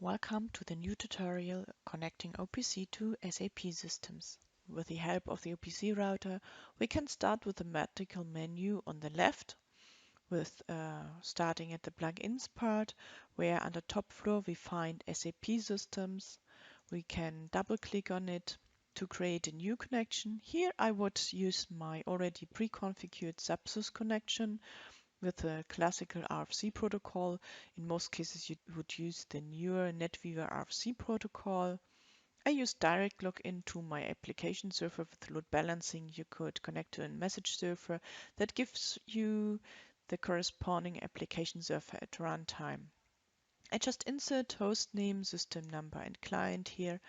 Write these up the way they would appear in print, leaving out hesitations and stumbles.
Welcome to the new tutorial connecting OPC to SAP systems. With the help of the OPC router, we can start with the vertical menu on the left with starting at the plugins part, where on the top floor we find SAP systems. We can double click on it to create a new connection. Here I would use my already pre-configured subsys connection with a classical RFC protocol. In most cases, you would use the newer NetWeaver RFC protocol. I use direct login to my application server with load balancing. You could connect to a message server that gives you the corresponding application server at runtime. I just insert host name, system number, and client here.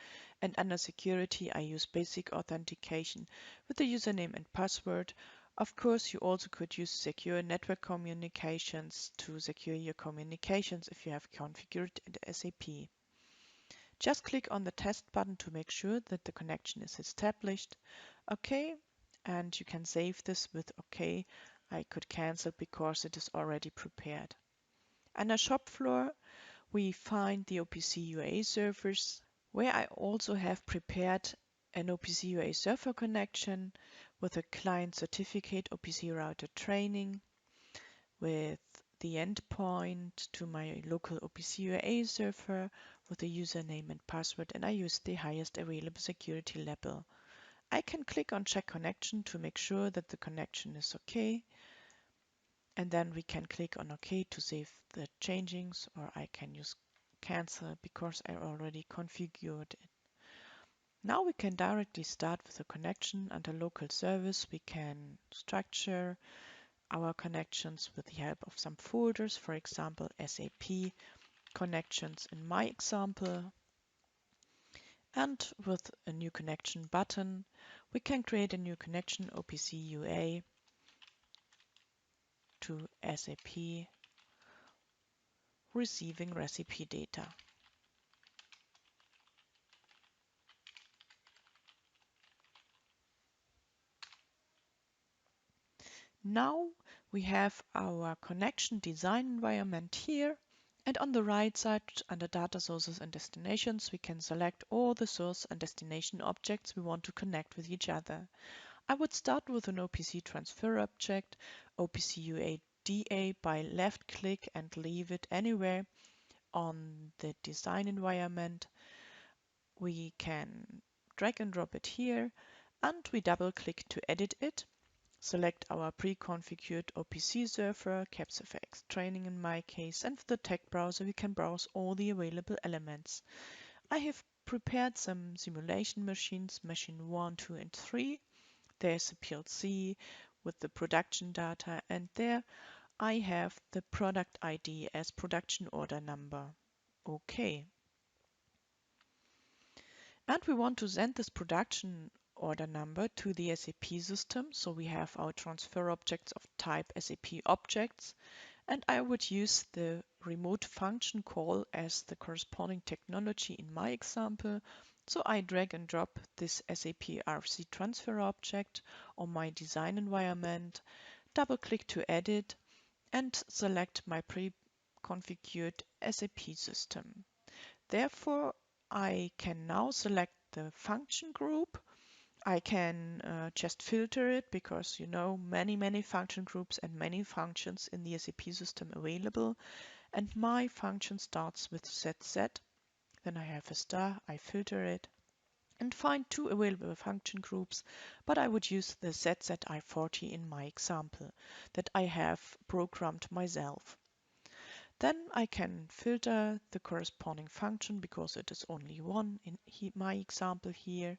And under security, I use basic authentication with the username and password. Of course, you also could use secure network communications to secure your communications if you have configured it SAP. Just click on the test button to make sure that the connection is established. OK, and you can save this with OK. I could cancel because it is already prepared. Under shop floor, we find the OPC UA servers, where I also have prepared an OPC UA server connection with a client certificate OPC router training with the endpoint to my local OPC UA server with a username and password, and I use the highest available security level. I can click on check connection to make sure that the connection is okay. And then we can click on OK to save the changings, or I can use cancel because I already configured it. Now we can directly start with a connection under local service. We can structure our connections with the help of some folders, for example, SAP connections in my example. And with a new connection button, we can create a new connection OPC UA to SAP receiving recipe data. Now we have our connection design environment here, and on the right side under data sources and destinations we can select all the source and destination objects we want to connect with each other. I would start with an OPC transfer object, OPC UA DA by left click and leave it anywhere on the design environment. We can drag and drop it here, and we double click to edit it. Select our pre-configured OPC server, CapsFX training in my case, and with the tag browser we can browse all the available elements. I have prepared some simulation machines, machine 1, 2 and 3. There's a PLC with the production data, and there I have the product ID as production order number. Okay. And we want to send this production order number to the SAP system. So we have our transfer objects of type SAP objects. And I would use the remote function call as the corresponding technology in my example. So I drag and drop this SAP RFC transfer object on my design environment, double click to edit, and select my pre-configured SAP system. Therefore, I can now select the function group. I can just filter it because many function groups and many functions in the SAP system available. And my function starts with ZZ. Then I have a star, I filter it and find two available function groups, but I would use the ZZI40 in my example that I have programmed myself. Then I can filter the corresponding function because it is only one in my example here.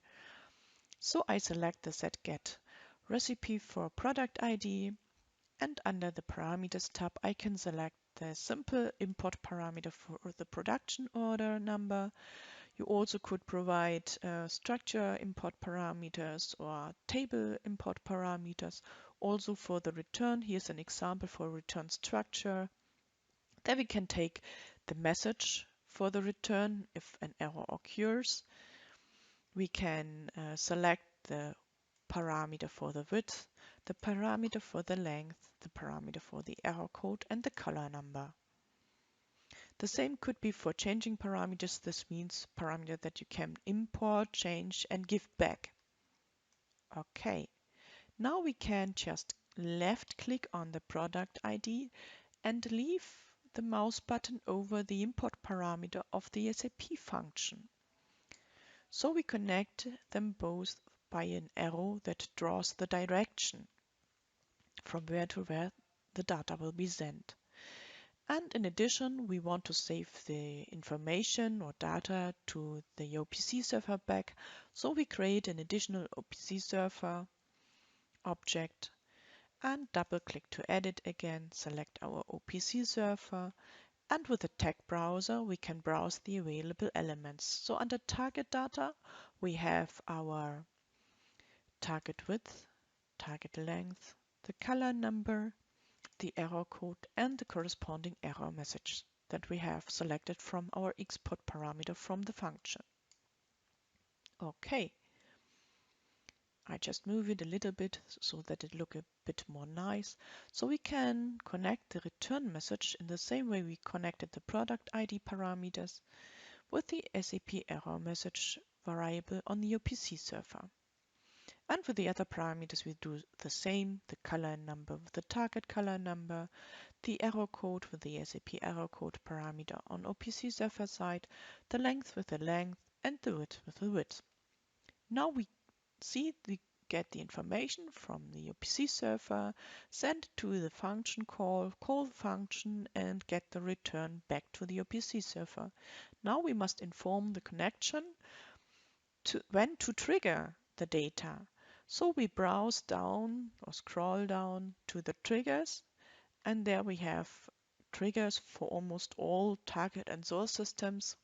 So I select the ZGet recipe for product ID, and under the parameters tab I can select the simple import parameter for the production order number. You also could provide structure import parameters or table import parameters. Also for the return, here's an example for return structure. Then we can take the message for the return if an error occurs. We can select the parameter for the width, the parameter for the length, the parameter for the error code, and the color number. The same could be for changing parameters. This means parameter that you can import, change, and give back. Okay, now we can just left click on the product ID and leave the mouse button over the import parameter of the SAP function. So we connect them both by an arrow that draws the direction from where to where the data will be sent. And in addition, we want to save the information or data to the OPC server back. So we create an additional OPC server object and double click to edit again, select our OPC server, and with the tag browser we can browse the available elements. So under target data we have our target width, target length, the color number, the error code, and the corresponding error message that we have selected from our export parameter from the function. Okay, I just move it a little bit so that it look a bit more nice. So we can connect the return message in the same way we connected the product ID parameters with the SAP error message variable on the OPC server. And for the other parameters we do the same, the color number with the target color number, the error code with the SAP error code parameter on OPC server side, the length with the length, and the width with the width. Now we we get the information from the OPC server, send it to the function call the function, and get the return back to the OPC server. Now we must inform the connection when to trigger the data. So we browse down or scroll down to the triggers, and there we have triggers for almost all target and source systems.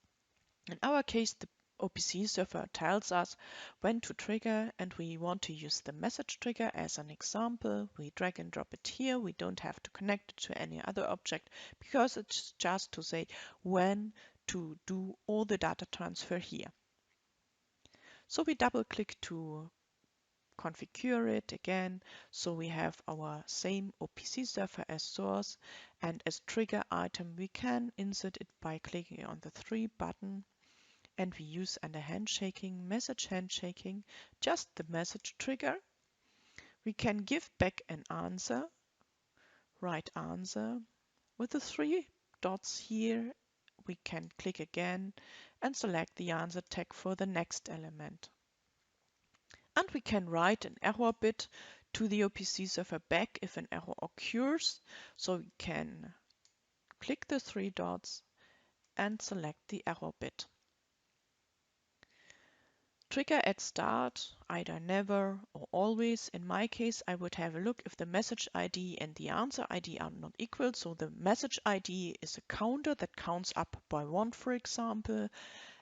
In our case, the OPC server tells us when to trigger, and we want to use the message trigger as an example. We drag and drop it here. We don't have to connect it to any other object because it's just to say when to do all the data transfer here. So we double click to configure it again. So we have our same OPC server as source, and as trigger item we can insert it by clicking on the 3 button, and we use under handshaking, message handshaking, just the message trigger. We can give back an answer, right answer. With the 3 dots here we can click again and select the answer tag for the next element. And we can write an error bit to the OPC server back if an error occurs. So we can click the 3 dots and select the error bit. Trigger at start, either never or always. In my case, I would have a look if the message ID and the answer ID are not equal. So the message ID is a counter that counts up by 1, for example.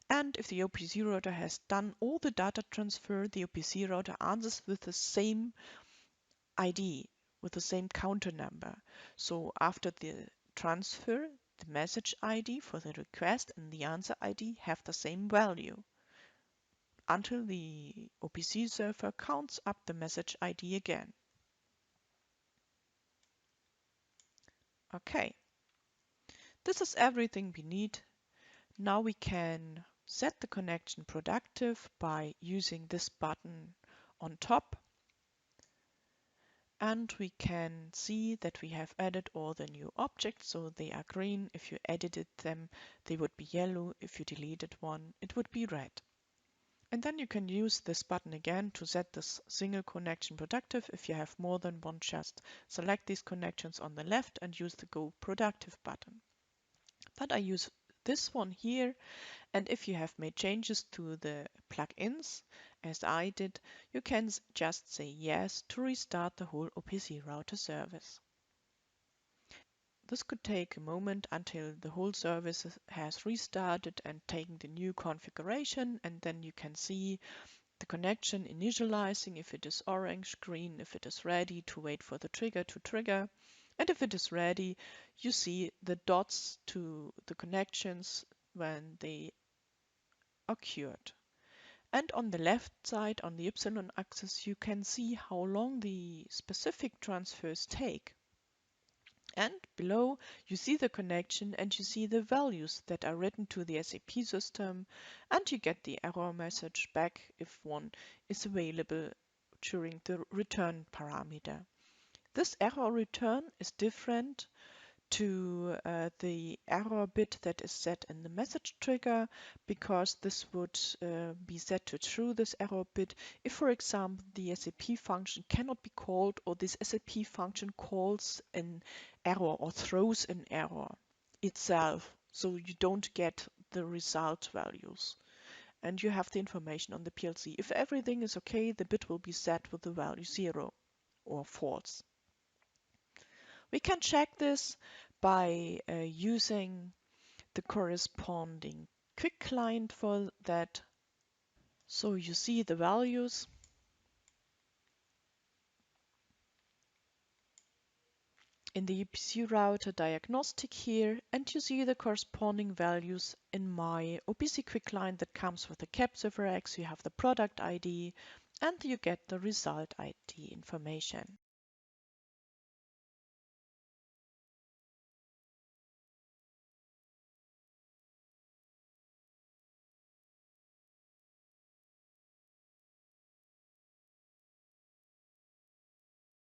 And if the OPC router has done all the data transfer, the OPC router answers with the same ID, with the same counter number. So after the transfer, the message ID for the request and the answer ID have the same value until the OPC server counts up the message ID again. Okay, this is everything we need. Now we can set the connection productive by using this button on top, and we can see that we have added all the new objects. So they are green. If you edited them, they would be yellow. If you deleted one, it would be red. And then you can use this button again to set this single connection productive. If you have more than one, just select these connections on the left and use the Go Productive button. But I use this one here, and if you have made changes to the plugins, as I did, you can just say yes to restart the whole OPC router service. This could take a moment until the whole service has restarted and taken the new configuration, and then you can see the connection initializing if it is orange, green if it is ready, to wait for the trigger to trigger. And if it is ready, you see the dots to the connections when they occurred. And on the left side, on the Y axis, you can see how long the specific transfers take. And below, you see the connection and you see the values that are written to the SAP system, and you get the error message back if one is available during the return parameter. This error return is different to the error bit that is set in the message trigger, because this would be set to true, this error bit, if, for example, the SAP function cannot be called, or this SAP function calls an error or throws an error itself. So you don't get the result values. And you have the information on the PLC. If everything is okay, the bit will be set with the value 0 or false. We can check this by using the corresponding quick client for that. So you see the values in the OPC router diagnostic here, and you see the corresponding values in my OPC quick client that comes with the CAP server X. You have the product ID and you get the result ID information.